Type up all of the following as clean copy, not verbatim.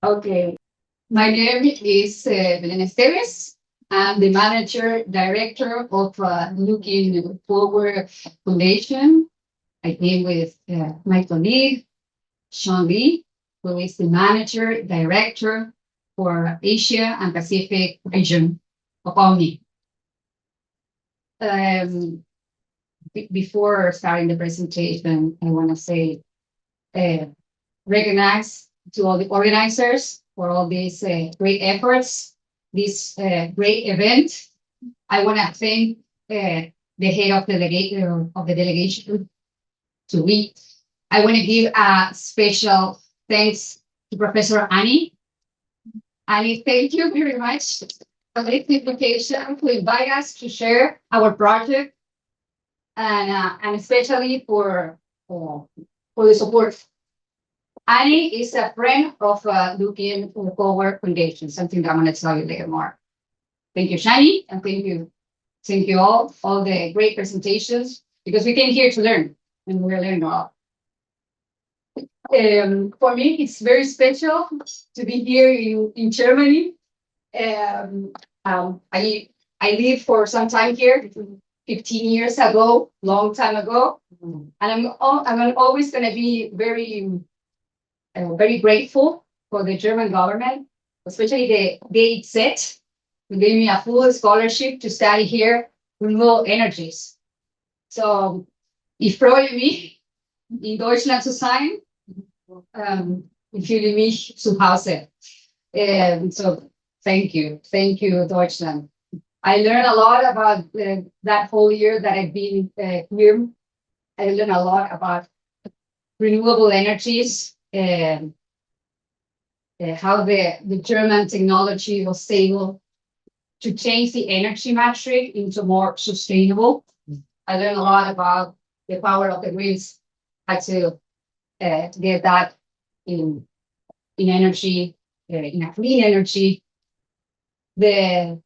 Okay. My name is Belem Esteves. I'm the manager director of LookingFWD Foundation. I came with my colleague, Sean Lee, who is the manager director for Asia and Pacific region of OMNI. Before starting the presentation, I want to say recognize to all the organizers for all these great efforts, this great event. I want to thank the head of the delegation to me. I want to give a special thanks to Professor Annie. Annie, thank you very much for the invitation to invite us to share our project and especially for the support. Annie is a friend of LookingFWD Foundation, something that I'm going to tell you later more. Thank you, Shani, and thank you all the great presentations, because we came here to learn, and we're learning a lot. For me, it's very special to be here in Germany. I lived for some time here, 15 years ago, long time ago, and I'm always going to be very grateful for the German government, especially the IAIC, who gave me a full scholarship to study here renewable energies. So, ich freue mich, in Deutschland zu sein. Ich fühle mich zu Hause. So, thank you, Deutschland. I learned a lot about that whole year that I've been here. I learned a lot about renewable energies, how the German technology was able to change the energy matrix into more sustainable. I learned a lot about the power of the grids, how to get that in energy, in a clean energy. In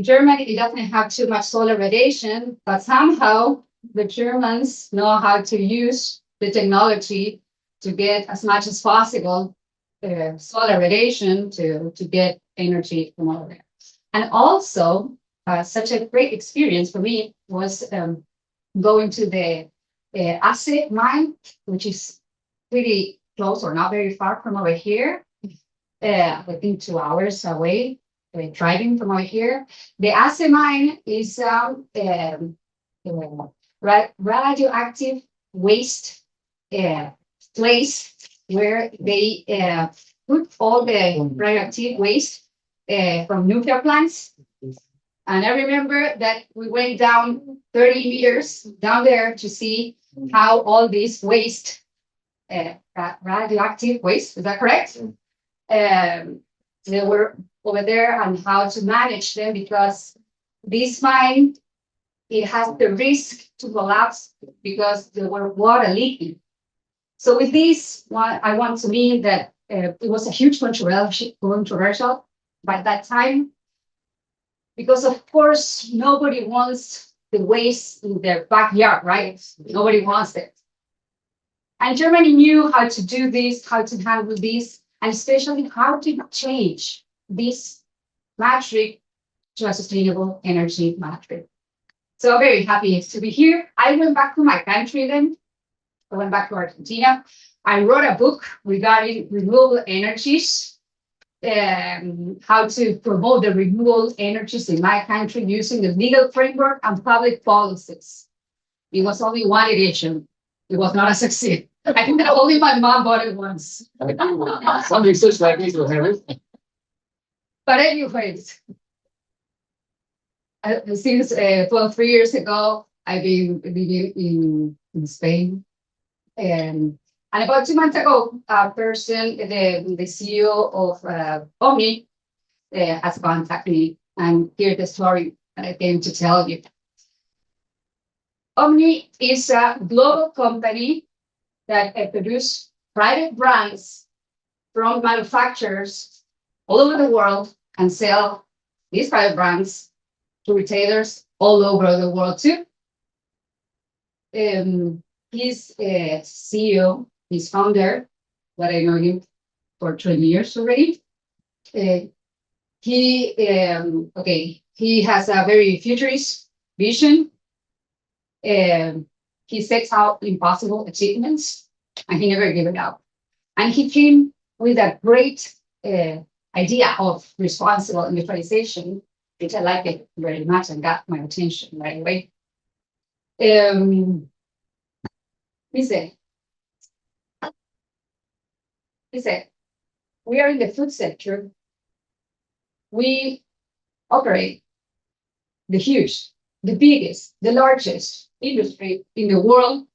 Germany, it doesn't have too much solar radiation, but somehow the Germans know how to use the technology to get as much as possible solar radiation to get energy from over there. And also, such a great experience for me was going to the Esteves mine, which is pretty close or not very far from over here. I think 2 hours away, driving from over here. The Esteves mine is radioactive waste place where they put all the radioactive waste from nuclear plants. And I remember that we went down 30 meters down there to see how all this waste, radioactive waste, is that correct? They were over there, and how to manage them, because this mine, it has the risk to collapse because there were water leaking. So with this one, I want to mean that it was a huge controversial by that time, because of course nobody wants the waste in their backyard, right? Nobody wants it. And Germany knew how to do this, how to handle this, and especially how to change this matrix to a sustainable energy matrix. So very happy to be here. I went back to my country then. I went back to Argentina. I wrote a book regarding renewable energies, how to promote the renewable energies in my country using the legal framework and public policies. It was only one edition. It was not a success. I think that only my mom bought it once. Some research like this will have it. But anyways, since 3 years ago, I've been living in Spain. And about 2 months ago, a person, the CEO of OMNI, has contacted me, and here's the story that I came to tell you. OMNI is a global company that produces private brands from manufacturers all over the world and sell these private brands to retailers all over the world too. He's a CEO, he's founder, but I know him for 20 years already. He has a very futurist vision. He sets out impossible achievements, and he never gave it up. And he came with a great idea of responsible industrialization, which I like it very much and got my attention right away. He said, we are in the food sector. We operate the huge, the biggest, the largest industry in the world.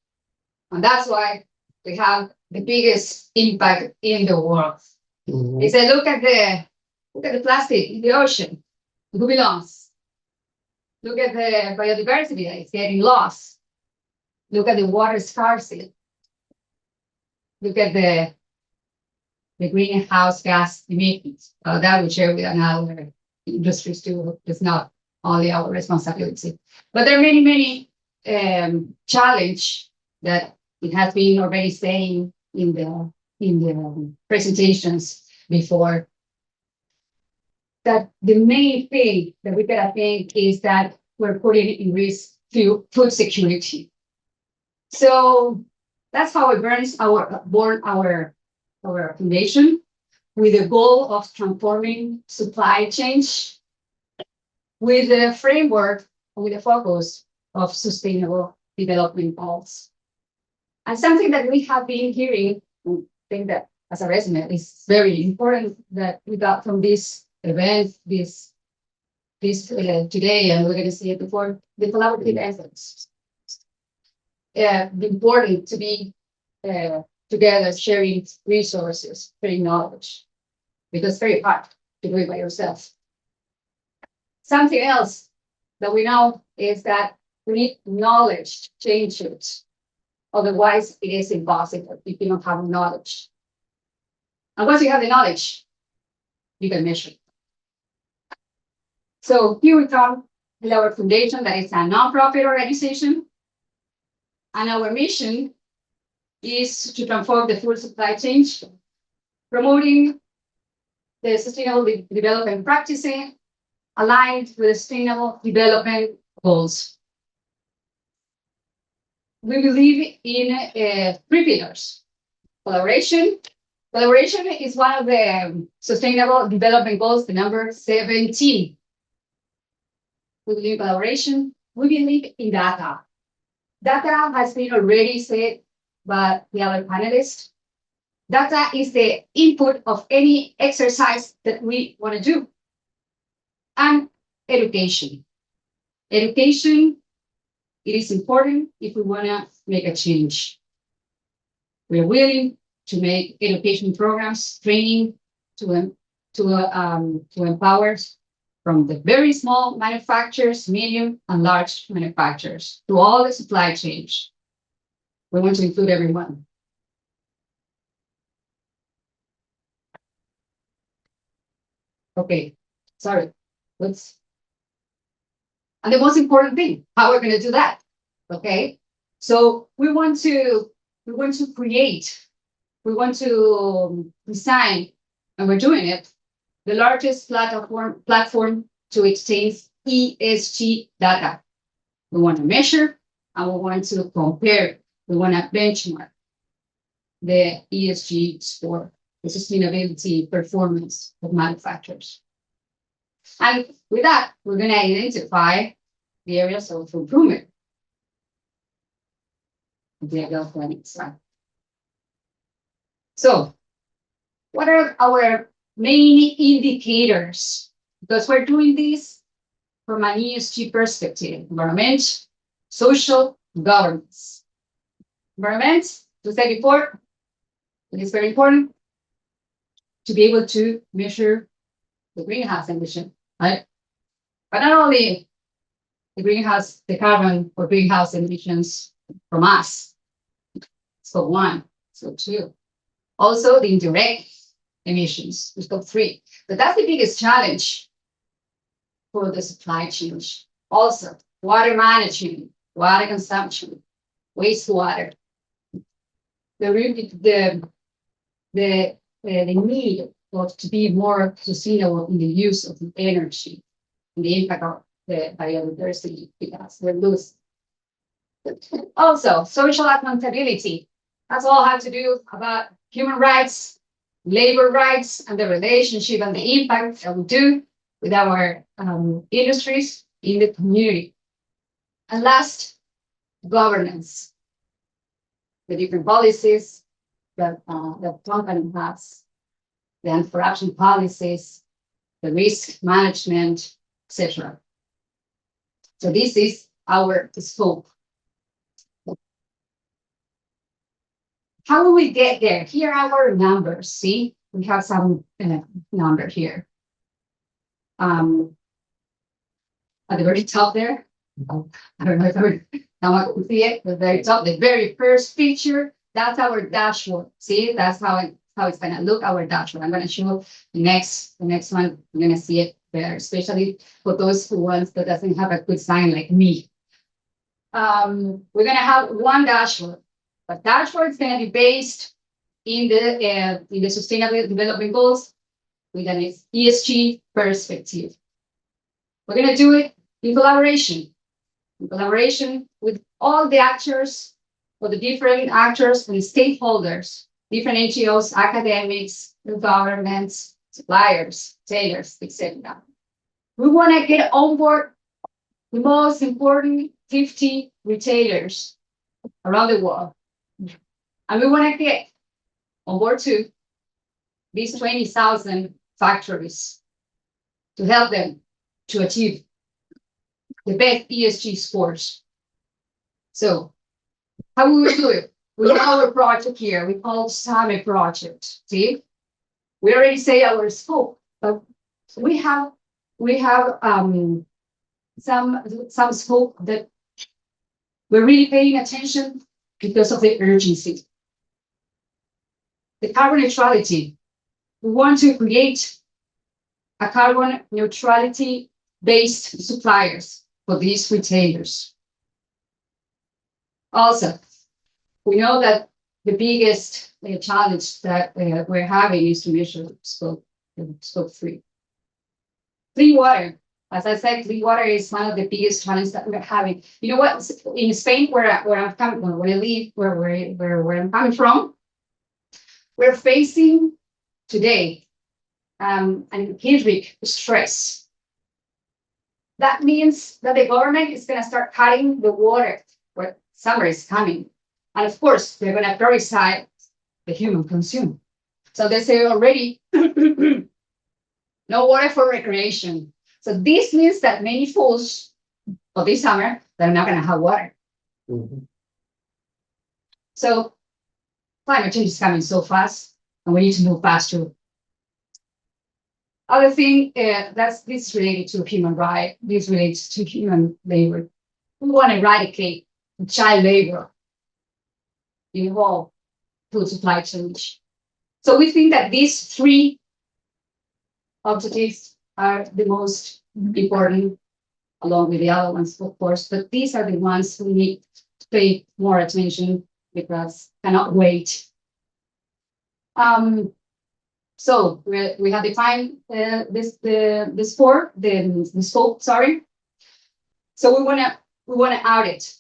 And that's why we have the biggest impact in the world. Mm-hmm. They say, look at the plastic in the ocean. Who belongs? Look at the biodiversity that is getting lost. Look at the water scarcity. Look at the greenhouse gas emissions. That we share with another industries too. It's not only our responsibility. But there are many challenges that it has been already saying in the presentations before. That the main thing that we gotta think is that we're putting in risk food security. So that's how we born our foundation, with the goal of transforming supply chains with the framework, with the focus of sustainable development goals. And something that we have been hearing, I think that as a resume is very important that we got from this event, this today, and we're going to see it before, the collaborative efforts. Important to be together, sharing resources, sharing knowledge, because it's very hard to do it by yourself. Something else that we know is that we need knowledge changes. Otherwise, it is impossible if you don't have knowledge. And once you have the knowledge, you can measure. So here we come with our foundation, that is a nonprofit organization. And our mission is to transform the food supply chain, promoting the sustainable development practices aligned with sustainable development goals. We believe in 3 pillars. Collaboration. Collaboration is one of the sustainable development goals, the number 17. We believe in collaboration. We believe in data. Data has been already said by the other panelists. Data is the input of any exercise that we want to do. And education. Education, it is important if we want to make a change. We're willing to make education programs, training to empower from the very small manufacturers, medium and large manufacturers, to all the supply chains. We want to include everyone. Okay, sorry. And the most important thing, how we're going to do that. Okay, so we want to create, we want to design, and we're doing it, the largest platform to exchange ESG data. We want to measure and we want to compare. We want to benchmark the ESG score, the sustainability performance of manufacturers. And with that, we're going to identify the areas of improvement. So, what are our main indicators? Because we're doing this from an ESG perspective: environment, social, governance. Environment, to say before, it is very important to be able to measure the greenhouse emission, right? But not only the carbon or greenhouse emissions from us, Scope 1, Scope 2. Also the indirect emissions, Scope 3. But that's the biggest challenge for the supply chain. Also, water management, water consumption, wastewater, the need to be more sustainable in the use of the energy and the impact of the biodiversity because we're losing. Also, social accountability. That's all have to do about human rights, labor rights, and the relationship and the impact that we do with our industries in the community. And last, governance. The different policies that the company has, the anti-corruption policies, the risk management, etc. So this is our scope. How will we get there? Here are our numbers. See, we have some numbers here. At the very top there, I don't know if I can see it, the very top, the very first picture, that's our dashboard. See, that's how it's gonna look, our dashboard. I'm gonna show the next one, you're gonna see it there, especially for those ones that doesn't have a good sign like me. We're gonna have one dashboard. But dashboard is going to be based in the Sustainable Development Goals with an ESG perspective. We're going to do it in collaboration with all the actors, or the different actors and stakeholders, different NGOs, academics, governments, suppliers, retailers, etc. We want to get on board the most important 50 retailers around the world. And we want to get on board too these 20,000 factories to help them to achieve the best ESG scores. So how will we do it? We have our project here. We call it SAME project. See, we already say our scope, but we have some scope that we're really paying attention because of the urgency. The carbon neutrality. We want to create a carbon neutrality based suppliers for these retailers. Also, we know that the biggest challenge that we're having is to measure scope 3. Clean water. As I said, clean water is one of the biggest challenges that we're having. You know what? In Spain, where I'm coming, where I live, where I'm coming from, we're facing today an hydric stress. That means that the government is going to start cutting the water where summer is coming. And of course, they're going to prioritize the human consume. So they say already, no water for recreation. So this means that many fools for this summer, they're not going to have water. Mm-hmm. So climate change is coming so fast, and we need to move faster. Other thing, this is related to human rights. This relates to human labor. We want to eradicate child labor in all food supply chains. So we think that these 3 objectives are the most important, along with the other ones, of course, but these are the ones we need to pay more attention because cannot wait. So we have defined the scope. Sorry. So we wanna audit.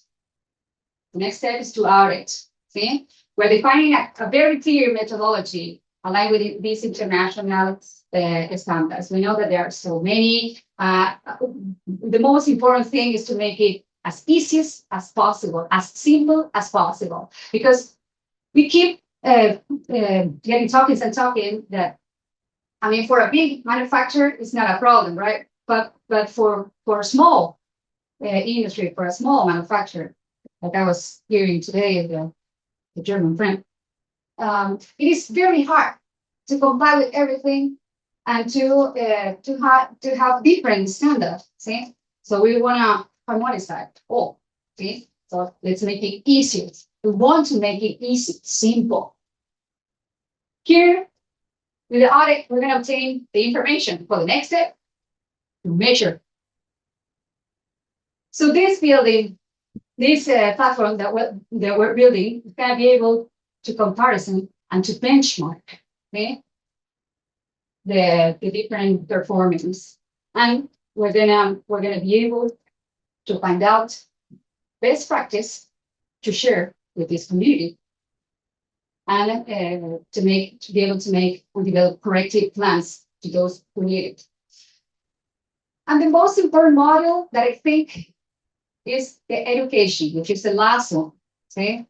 The next step is to audit. See, we're defining a very clear methodology aligned with these international standards. We know that there are so many. The most important thing is to make it as easy as possible, as simple as possible, because we keep getting talking that, I mean, for a big manufacturer, it's not a problem, right? But for a small industry, for a small manufacturer, like I was hearing today, the German friend, it is very hard to comply with everything and to have different standards. See, so we want to harmonize that all. See, so let's make it easier. We want to make it easy, simple. Here, with the audit, we're going to obtain the information for the next step to measure. So this building, this platform that we're building is going to be able to comparison and to benchmark, okay, the different performance. And we're gonna be able to find out best practice to share with this community, and to be able to make and develop corrective plans to those who need it. And the most important model that I think is the education, which is the last one. Okay,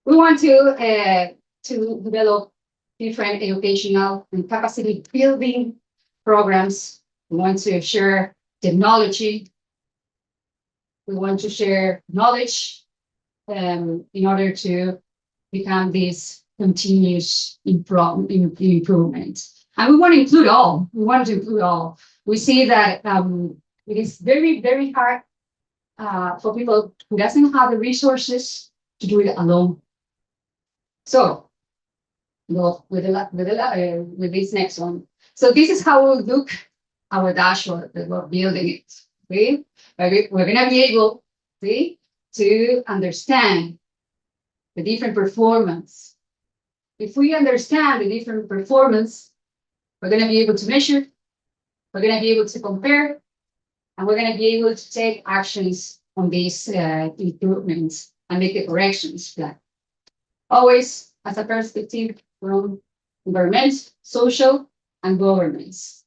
we want to develop different educational and capacity building programs. We want to share technology. We want to share knowledge in order to become this continuous improvement. And we want to include all. We want to include all. We see that it is very, very hard for people who doesn't have the resources to do it alone. So, with this next one. So this is how we'll look our dashboard that we're building it. Okay, we're gonna be able, see, to understand the different performance. If we understand the different performance, we're gonna be able to measure, we're gonna be able to compare, and we're gonna be able to take actions on these improvements and make the corrections plan. Always as a perspective from environment, social, and governance.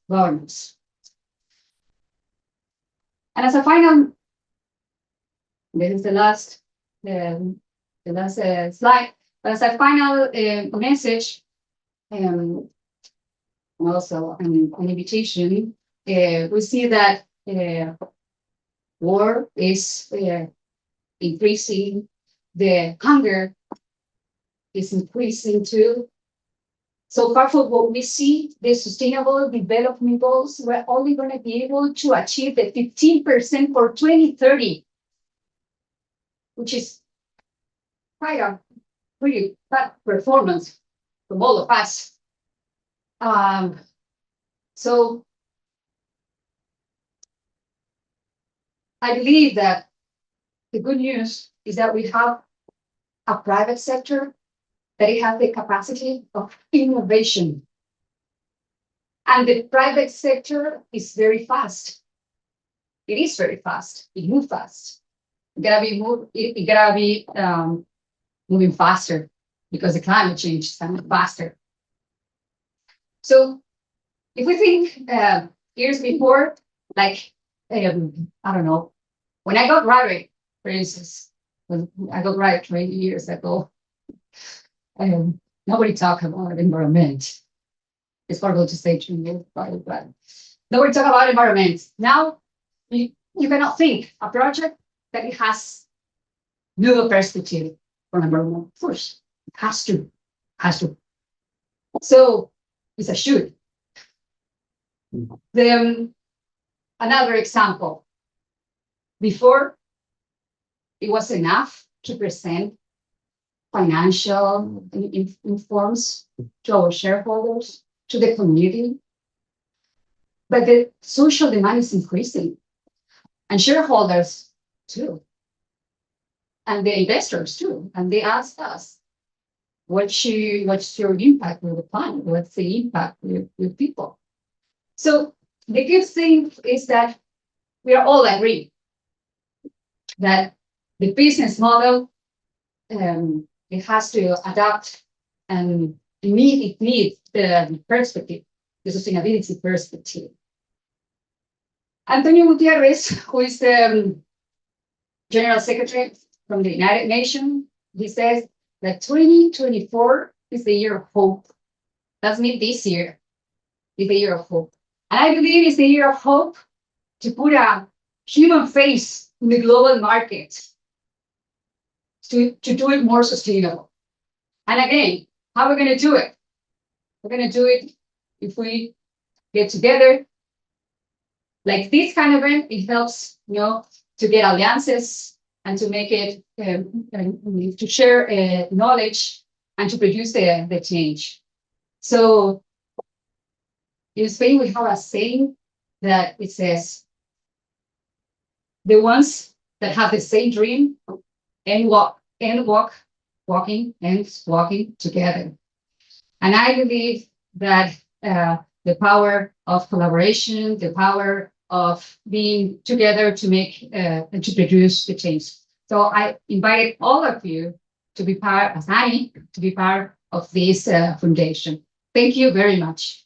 And as a final, this is the last slide. But as a final message, and also an invitation, we see that war is increasing, the hunger is increasing too. So far for what we see, the Sustainable Development Goals, we're only going to be able to achieve the 15% for 2030, which is quite a pretty bad performance from all of us. So I believe that the good news is that we have a private sector that it has the capacity of innovation. And the private sector is very fast. It is very fast. It moves fast. It gotta be moving faster because the climate change is coming faster. So if we think years before, like, I don't know, when I got graduate, for instance, when I got graduate 20 years ago, nobody talked about environment. It's horrible to say 2 years, but nobody talk about environment. Now, you cannot think a project that it has no perspective for environment first. It has to. So it's a should. Then another example. Before, it was enough to present financial informs to our shareholders, to the community. But the social demand is increasing, and shareholders too, and the investors too. And they asked us, what's your impact with the planet? What's the impact with people? So the good thing is that we are all agree that the business model it has to adapt and meet the perspective, the sustainability perspective. Antonio Gutierrez, who is the General Secretary from the United Nations, he says that 2024 is the year of hope. That's mean this year is the year of hope. And I believe it's the year of hope to put a human face in the global market, to do it more sustainable. And again, how are we going to do it? We're going to do it if we get together. Like this kind of event, it helps, to get alliances and to make it, to share knowledge and to produce the change. So in Spain, we have a saying that it says, the ones that have the same dream and walk walking together. And I believe that the power of collaboration, the power of being together to make and to produce the change. So I invited all of you to be part, as Annie, to be part of this foundation. Thank you very much.